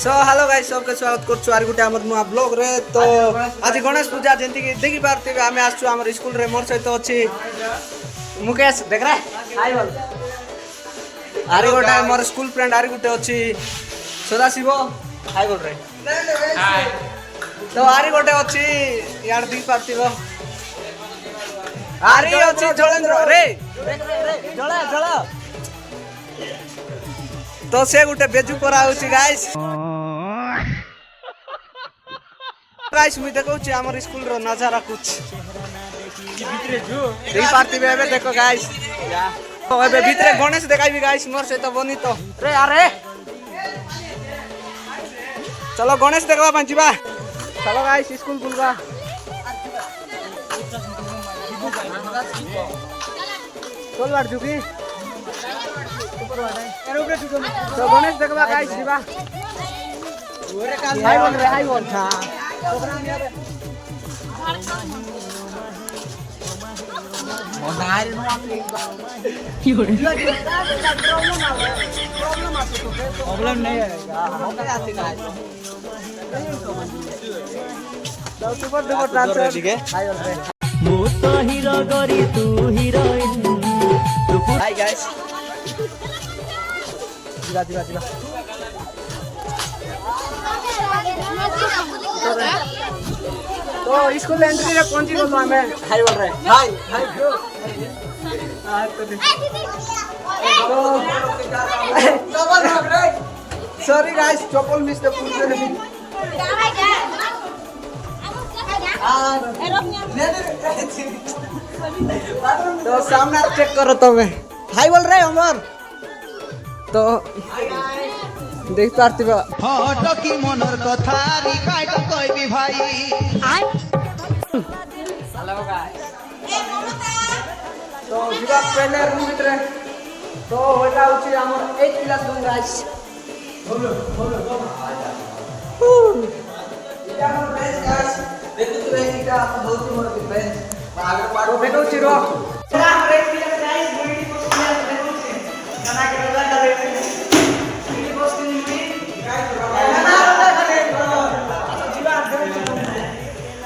So hello guys सबके स्वागत करछु are गुटे हमर नुआ ब्लॉग रे। तो आज गणेश पूजा जेंति कि देखि पारथिबे आमे आछू हमर स्कूल रे। मोर सहित अछि मुकेश देख रे हाय बोल। आर गोटे मोर स्कूल फ्रेंड आर गुटे अछि सदाशिव हाय बोल रे हाय। तो आर गोटे अछि यार देखि पारथिबो आरी अछि जलेंद्र रे देख रे जला जला। तो से गुटे बेजू करा होछि गाइस। गाइस मुई देखौछि हमर स्कूल रो नजारा कुछ भीतरे जो देख पारथिबे एबे देखो गाइस। तो एबे भीतरे गणेश देखाइबी गाइस मोर से तो बनी तो रे अरे चलो गणेश देखबा पन जीवा। चलो गाइस स्कूल बुलबा चल बार जुगी तो गणेश देखबा गाइस जीवा। हाय बोल रे हाय बोल हां मोनार नो आपले की हो रे प्रॉब्लम नहीं आएगा होता आते गाइस। तो सुपर देखो ट्रांसफर ठीक है हाय बोल रे मु तो हीरो गरी तू हीरोइन हाय गाइस जीवा तो स्कूल एंट्री रे पहुंची गलो हमें हाय बोल रहे hi hi bro sorry guys चप्पल मिस द पूछे नहीं तो सामने चेक करो तुम्हें हाय बोल रहे अमर। तो देख पारथिबे हट की मनर कथा रिकाइट कहबी भाई हेलो गाइस। तो जीवा पहले रूम भीतर तो होता होची हमर 8 क्लास रूम गाइस। बोलो इटा हमर बेंच गाइस देखु तो इटा बहुत मोर बेंच आगे पाडो देखौ छी रो राम रे क्लास गाइस मीटिंग को क्लास देखौ छी गाना के रजा करे मीटिंग को मीटिंग गाइस गाना रजा करे जीवा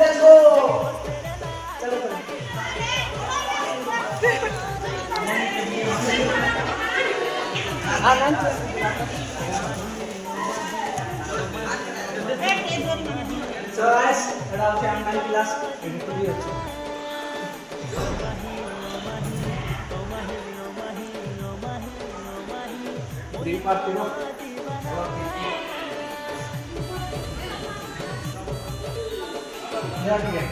लेट्स गो चलो So guys, kita akan main kelas ini video aja. Di part ini, ya oke.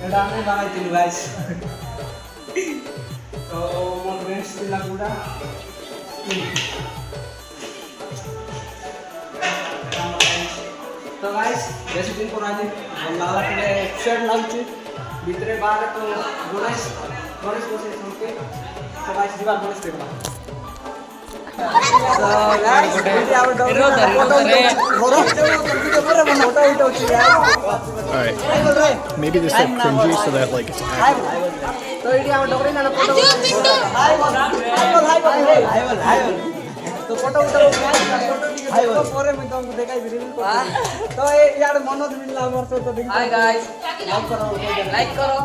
Kita akan main dulu guys. So, mau bench sila kuda. तो गाइस जैसे दिन को आज लाला के शर्ट लाउची भीतरे बाहर तो गणेश को से सुनके तो गाइस जीवा गणेश देखबा। तो गाइस वीडियो आवर Alright. Maybe this like cringy so that like it's accurate. तो वीडियो आवर डोगरी ना फोटो हाय तो फोटो उठाओ हाय तो परे मैं तुमको देखाई वीडियो को तो ये यार मनोज मिलला हमर से तो देखि हाय गाइस लाइक करो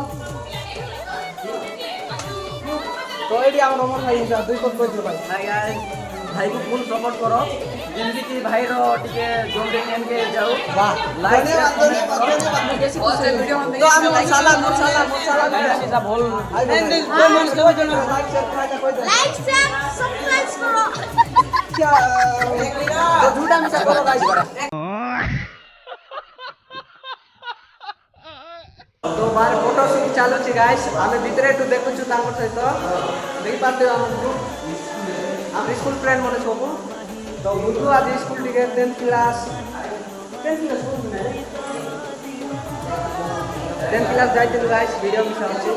तो एडी हमर नंबर भाई जा दुई कोट कोइ भाई हाय गाइस भाई को फुल सपोर्ट करो जेंति कि भाई रो टिके जोन देन के जाओ वाह लाइक वीडियो में तो हम मसाला मीठा बोल नहीं कोई मन से जो लाइक शेयर सब्सक्राइब करो क्या तो झूठा में करो गाइस तो बार फोटो शूट चालू छी गाइस हमें भीतरे टू देखु छु तांकर सहित देखि पाते हम स्कूल फ्रेंड मने सबु तो बुझु आज स्कूल टिके 10th क्लास स्कूल में 10th क्लास जाइते गाइस वीडियो में सब छी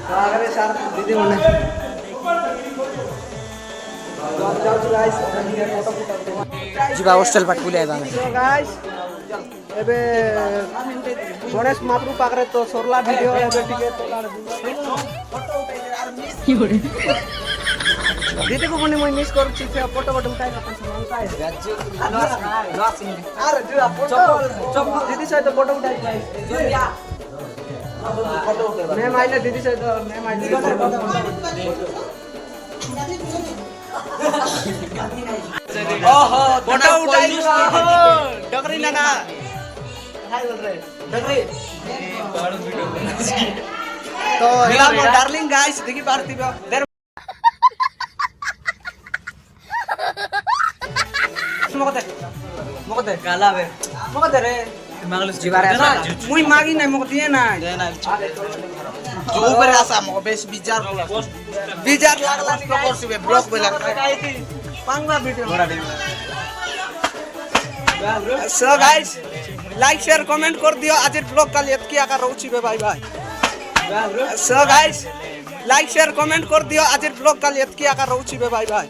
तो आगे सर दीदी मने तो जाउ गाइस फोटो फोटो जीवा हॉस्टल पाट बुले आइबा तो गाइस एबे गणेश महाप्रभु पाखरे तो सरला वीडियो एबे टिके तो फोटो उठे यार मिस की होरे दीदी को पुणी मुई मिस करूची से फोटो फोटो उठाई अपन समान काय अरे जो फोटो दीदी सहित फोटो उठाई फोटो उठाई मैं माइले दीदी सहित मैं माइले ओहो फोटो उठाई डगरी नाना हाय बोल रहे डगरी तो यार डार्लिंग गाइस देखी पार्टी पे मगते काला बे मगते रे मागलस जीवारे मुई मागी नाही मग दिए ना जो ऊपर आसा मग बेस बिजार लागला करसिबे ब्लॉक बेला पांगवा video so guys like share comment कर दियो आज ब्लॉग काल एतकी आका रहउची बे bye bye so guys like share comment कर दियो आज ब्लॉग काल एतकी आका रहउची बे बाय बाय